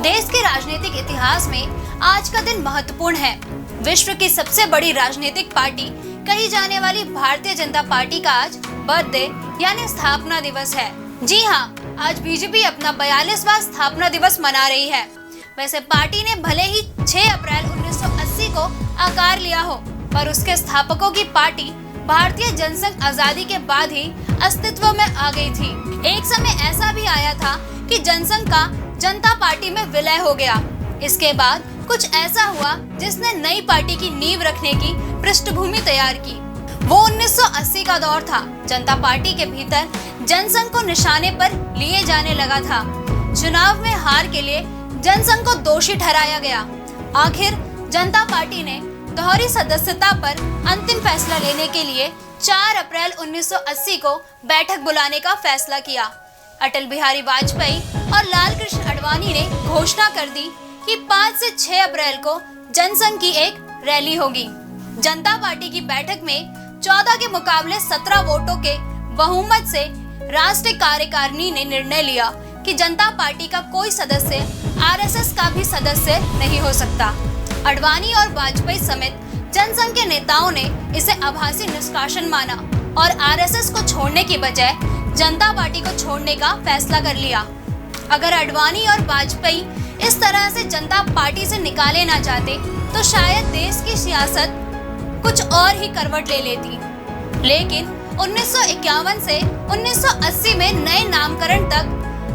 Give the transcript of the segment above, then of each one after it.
देश के राजनीतिक इतिहास में आज का दिन महत्वपूर्ण है। विश्व की सबसे बड़ी राजनीतिक पार्टी कही जाने वाली भारतीय जनता पार्टी का आज बर्थडे यानी स्थापना दिवस है। जी हाँ, आज बीजेपी अपना 42वां स्थापना दिवस मना रही है। वैसे पार्टी ने भले ही 6 अप्रैल 1980 को आकार लिया हो, पर उसके स्थापकों की पार्टी भारतीय जनसंघ आजादी के बाद ही अस्तित्व में आ गई थी। एक समय ऐसा भी आया था कि जनसंघ का जनता पार्टी में विलय हो गया। इसके बाद कुछ ऐसा हुआ जिसने नई पार्टी की नींव रखने की पृष्ठभूमि तैयार की। वो 1980 का दौर था। जनता पार्टी के भीतर जनसंघ को निशाने पर लिए जाने लगा था। चुनाव में हार के लिए जनसंघ को दोषी ठहराया गया। आखिर जनता पार्टी ने दोहरी सदस्यता पर अंतिम फैसला लेने के लिए 4 अप्रैल 1980 को बैठक बुलाने का फैसला किया। अटल बिहारी वाजपेयी और लाल कृष्ण आडवाणी ने घोषणा कर दी कि 5 से 6 अप्रैल को जनसंघ की एक रैली होगी। जनता पार्टी की बैठक में 14 के मुकाबले 17 वोटों के बहुमत से राष्ट्रीय कार्यकारिणी ने निर्णय लिया कि जनता पार्टी का कोई सदस्य आरएसएस का भी सदस्य नहीं हो सकता। आडवाणी और वाजपेयी समेत जनसंघ के नेताओं ने इसे आभासी निष्कासन माना और आरएसएस को छोड़ने की बजाय जनता पार्टी को छोड़ने का फैसला कर लिया। अगर आडवाणी और वाजपेयी इस तरह से जनता पार्टी से निकाले ना जाते तो शायद देश की सियासत कुछ और ही करवट ले लेती। लेकिन 1951 से 1980 में नए नामकरण तक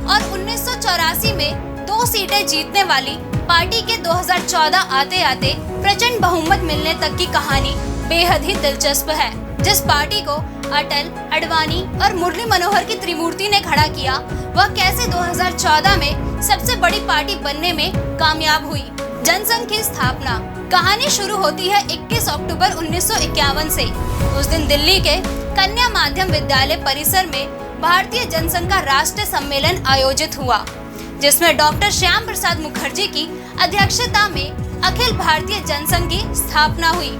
और 1984 में 2 सीटें जीतने वाली पार्टी के 2014 आते आते प्रचंड बहुमत मिलने तक की कहानी बेहद ही दिलचस्प है। जिस पार्टी को अटल, आडवाणी और मुरली मनोहर की त्रिमूर्ति ने खड़ा किया, वह कैसे 2014 में सबसे बड़ी पार्टी बनने में कामयाब हुई। जनसंघ की स्थापना कहानी शुरू होती है 21 अक्टूबर 1951 से। उस दिन दिल्ली के कन्या माध्यम विद्यालय परिसर में भारतीय जनसंघ का राष्ट्रीय सम्मेलन आयोजित हुआ, जिसमें डॉक्टर श्याम प्रसाद मुखर्जी की अध्यक्षता में अखिल भारतीय जनसंघ की स्थापना हुई।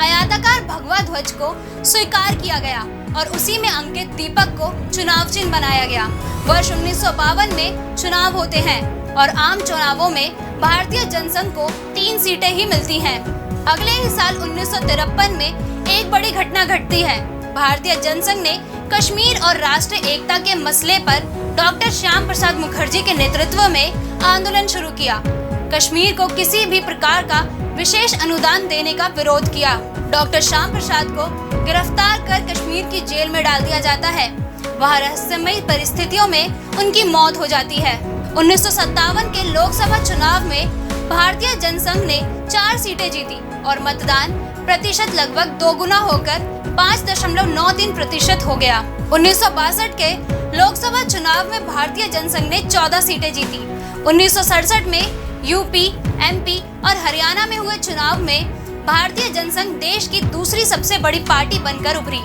आयताकार भगवा ध्वज को स्वीकार किया गया और उसी में अंकित दीपक को चुनाव चिन्ह बनाया गया। वर्ष 1952 में चुनाव होते हैं और आम चुनावों में भारतीय जनसंघ को 3 सीटें ही मिलती हैं। अगले ही साल 1953 में एक बड़ी घटना घटती है। भारतीय जनसंघ ने कश्मीर और राष्ट्रीय एकता के मसले पर डॉक्टर श्याम प्रसाद मुखर्जी के नेतृत्व में आंदोलन शुरू किया। कश्मीर को किसी भी प्रकार का विशेष अनुदान देने का विरोध किया। डॉक्टर श्याम प्रसाद को गिरफ्तार कर कश्मीर की जेल में डाल दिया जाता है। वहाँ रहस्यमयी परिस्थितियों में उनकी मौत हो जाती है। 1957 के लोकसभा चुनाव में भारतीय जनसंघ ने 4 सीटें जीती और मतदान प्रतिशत लगभग 2 गुना होकर 5.93% हो गया। 1962 के लोकसभा चुनाव में भारतीय जनसंघ ने 14 सीटें जीती। 1967 में यूपी, एमपी और हरियाणा में हुए चुनाव में भारतीय जनसंघ देश की दूसरी सबसे बड़ी पार्टी बनकर उभरी।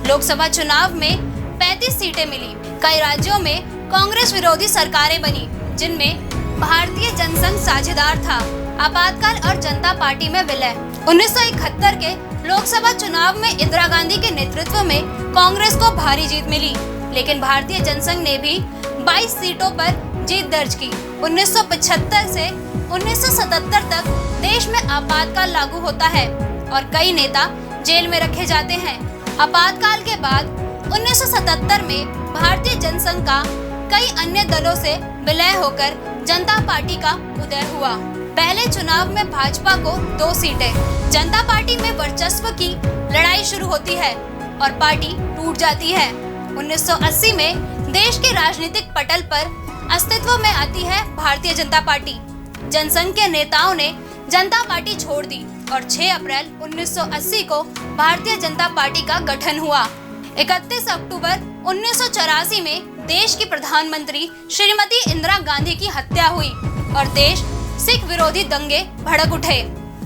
लोकसभा चुनाव में 35 सीटें मिली। कई राज्यों में कांग्रेस विरोधी सरकारें बनी, जिनमें भारतीय जनसंघ साझेदार था। आपातकाल और जनता पार्टी में विलय। 1971 के लोकसभा चुनाव में इंदिरा गांधी के नेतृत्व में कांग्रेस को भारी जीत मिली, लेकिन भारतीय जनसंघ ने भी 22 सीटों पर जीत दर्ज की। 1975 से 1977 तक देश में आपातकाल लागू होता है और कई नेता जेल में रखे जाते हैं। आपातकाल के बाद 1977 में भारतीय जनसंघ का कई अन्य दलों से विलय होकर जनता पार्टी का उदय हुआ। पहले चुनाव में भाजपा को 2 सीटें, जनता पार्टी में वर्चस्व की लड़ाई शुरू होती है और पार्टी टूट जाती है। 1980 में देश के राजनीतिक पटल पर अस्तित्व में आती है भारतीय जनता पार्टी। जनसंघ के नेताओं ने जनता पार्टी छोड़ दी और 6 अप्रैल 1980 को भारतीय जनता पार्टी का गठन हुआ। 31 अक्टूबर 1984 में देश की प्रधानमंत्री श्रीमती इंदिरा गांधी की हत्या हुई और देश सिख विरोधी दंगे भड़क उठे।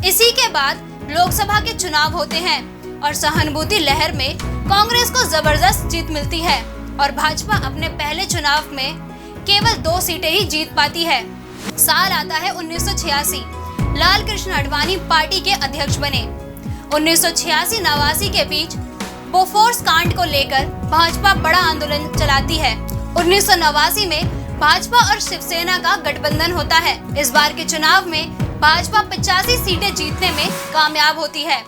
इसी के बाद लोकसभा के चुनाव होते हैं और सहानुभूति लहर में कांग्रेस को जबरदस्त जीत मिलती है और भाजपा अपने पहले चुनाव में केवल 2 सीटें ही जीत पाती है। साल आता है 1986। लाल कृष्ण आडवाणी पार्टी के अध्यक्ष बने। 1986-89 के बीच बोफोर्स कांड को लेकर भाजपा बड़ा आंदोलन चलाती है। 1989 में भाजपा और शिवसेना का गठबंधन होता है। इस बार के चुनाव में भाजपा 85 सीटें जीतने में कामयाब होती है।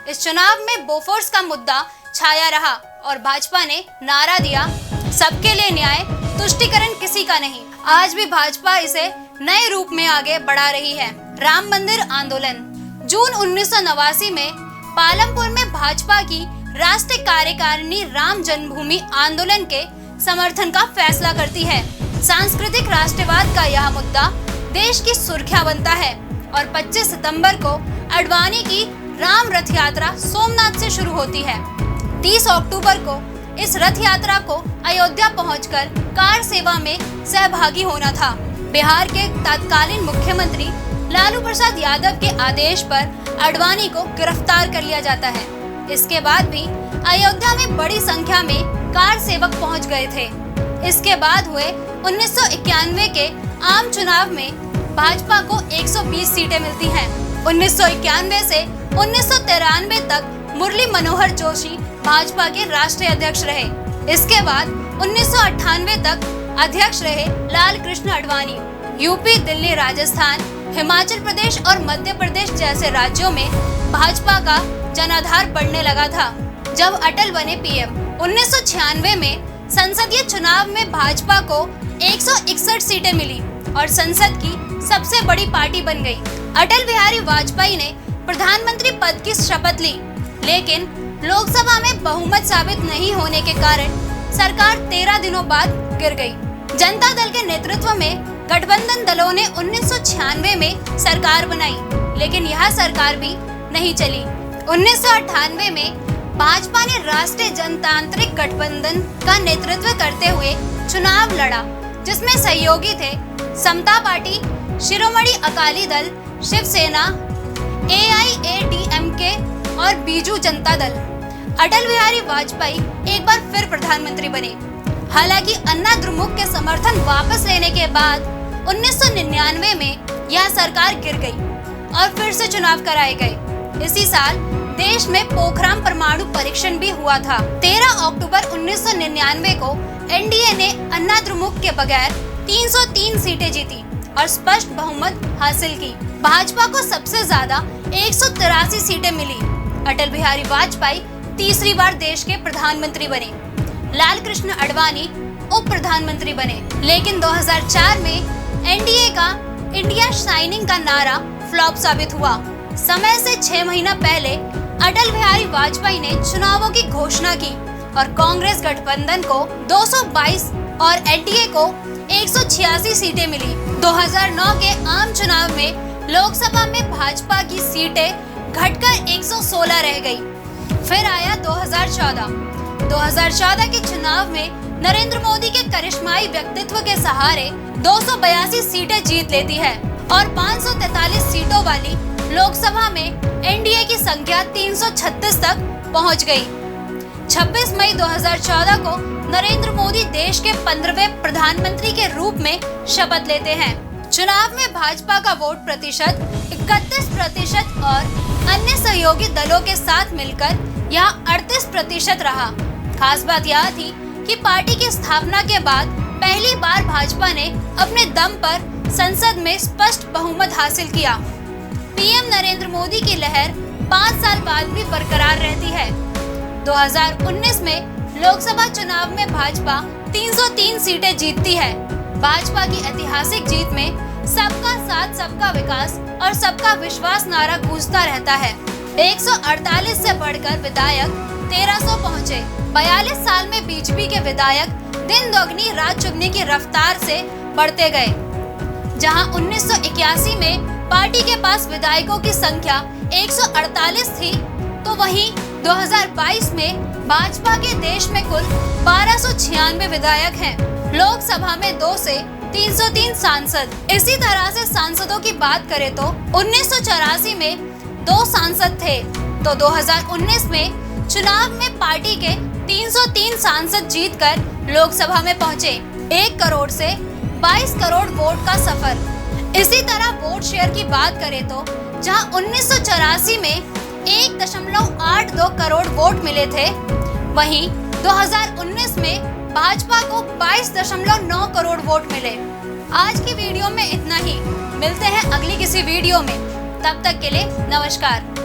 इस चुनाव में बोफोर्स का मुद्दा छाया रहा और भाजपा ने नारा दिया, सबके लिए न्याय, तुष्टीकरण किसी का नहीं। आज भी भाजपा इसे नए रूप में आगे बढ़ा रही है। राम मंदिर आंदोलन। जून 1989 में पालमपुर में भाजपा की राष्ट्रीय कार्यकारिणी राम जन्मभूमि आंदोलन के समर्थन का फैसला करती है। सांस्कृतिक राष्ट्रवाद का यह मुद्दा देश की सुर्खियां बनता है और 25 सितंबर को अडवाणी की राम रथ यात्रा सोमनाथ से शुरू होती है। 30 अक्टूबर को इस रथ यात्रा को अयोध्या पहुंचकर कार सेवा में सहभागी होना था। बिहार के तत्कालीन मुख्यमंत्री लालू प्रसाद यादव के आदेश पर अडवाणी को गिरफ्तार कर लिया जाता है। इसके बाद भी अयोध्या में बड़ी संख्या में कार सेवक पहुंच गए थे। इसके बाद हुए 1991 के आम चुनाव में भाजपा को 120 सीटें मिलती हैं। 1991 से 1993 तक मुरली मनोहर जोशी भाजपा के राष्ट्रीय अध्यक्ष रहे। इसके बाद 1998 तक अध्यक्ष रहे लाल कृष्ण अडवाणी। यूपी, दिल्ली, राजस्थान, हिमाचल प्रदेश और मध्य प्रदेश जैसे राज्यों में भाजपा का जनाधार बढ़ने लगा था जब अटल बने पीएम। 1996 में संसदीय चुनाव में भाजपा को 161 सीटें मिली और संसद की सबसे बड़ी पार्टी बन गई। अटल बिहारी वाजपेयी ने प्रधानमंत्री पद की शपथ ली, लेकिन लोकसभा में बहुमत साबित नहीं होने के कारण सरकार 13 दिनों बाद गिर गई। जनता दल के नेतृत्व में गठबंधन दलों ने 1996 में सरकार बनाई, लेकिन यह सरकार भी नहीं चली। 1998 में भाजपा ने राष्ट्रीय जनतांत्रिक गठबंधन का नेतृत्व करते हुए चुनाव लड़ा, जिसमें सहयोगी थे समता पार्टी, शिरोमणि अकाली दल, शिवसेना, AIADMK और बीजू जनता दल। अटल बिहारी वाजपेयी एक बार फिर प्रधानमंत्री बने। हालांकि अन्ना द्रमुक के समर्थन वापस लेने के बाद 1999 में यह सरकार गिर गई और फिर से चुनाव कराए गए। इसी साल देश में पोखराम परमाणु परीक्षण भी हुआ था। 13 अक्टूबर 1999 को एनडीए ने अन्ना द्रमुक के बगैर 303 सीटें जीती और स्पष्ट बहुमत हासिल की। भाजपा को सबसे ज्यादा 183 सीटें मिली। अटल बिहारी वाजपेयी तीसरी बार देश के प्रधानमंत्री बने। लाल कृष्ण अडवाणी उप प्रधानमंत्री बने। लेकिन 2004 में एनडीए का इंडिया शाइनिंग का नारा फ्लॉप साबित हुआ। समय से 6 महीना पहले अटल बिहारी वाजपेयी ने चुनावों की घोषणा की और कांग्रेस गठबंधन को 222 और एनडीए को 186 सीटें मिली। 2009 के आम चुनाव में लोकसभा में भाजपा की सीटें घटकर 116 रह गई। फिर आया 2014 के चुनाव में नरेंद्र मोदी के करिश्माई व्यक्तित्व के सहारे 282 सीटें जीत लेती है और 543 सीटों वाली लोकसभा में एनडीए की संख्या 336 तक पहुंच गई। 26 मई 2014 को नरेंद्र मोदी देश के 15वें प्रधानमंत्री के रूप में शपथ लेते हैं। चुनाव में भाजपा का वोट प्रतिशत 31% और अन्य सहयोगी दलों के साथ मिलकर यह 38% रहा। खास बात यह थी कि पार्टी की स्थापना के बाद पहली बार भाजपा ने अपने दम पर संसद में स्पष्ट बहुमत हासिल किया। पीएम नरेंद्र मोदी की लहर 5 साल बाद भी बरकरार रहती है। 2019 में लोकसभा चुनाव में भाजपा 303 सीटें जीतती है। भाजपा की ऐतिहासिक जीत में सबका साथ, सबका विकास और सबका विश्वास नारा गूंजता रहता है। 148 से बढ़कर विधायक 1300 पहुंचे। 42 साल में बीजेपी के विधायक दिन दोगुनी रात चुगनी की रफ्तार से बढ़ते गए। जहां 1981 में पार्टी के पास विधायकों की संख्या 148 थी, तो वहीं 2022 में भाजपा के देश में कुल 1296 विधायक हैं। लोकसभा में 2 से 303 सांसद। इसी तरह से सांसदों की बात करें तो 1984 में 2 सांसद थे, तो 2019 में चुनाव में पार्टी के 303 सांसद जीतकर लोकसभा में पहुंचे। 1 करोड़ से 22 करोड़ वोट का सफर। इसी तरह वोट शेयर की बात करें तो जहां 1984 में 1.82 करोड़ वोट मिले थे, वहीं 2019 में भाजपा को 22.9 करोड़ वोट मिले। आज की वीडियो में इतना ही। मिलते हैं अगली किसी वीडियो में, तब तक के लिए नमस्कार।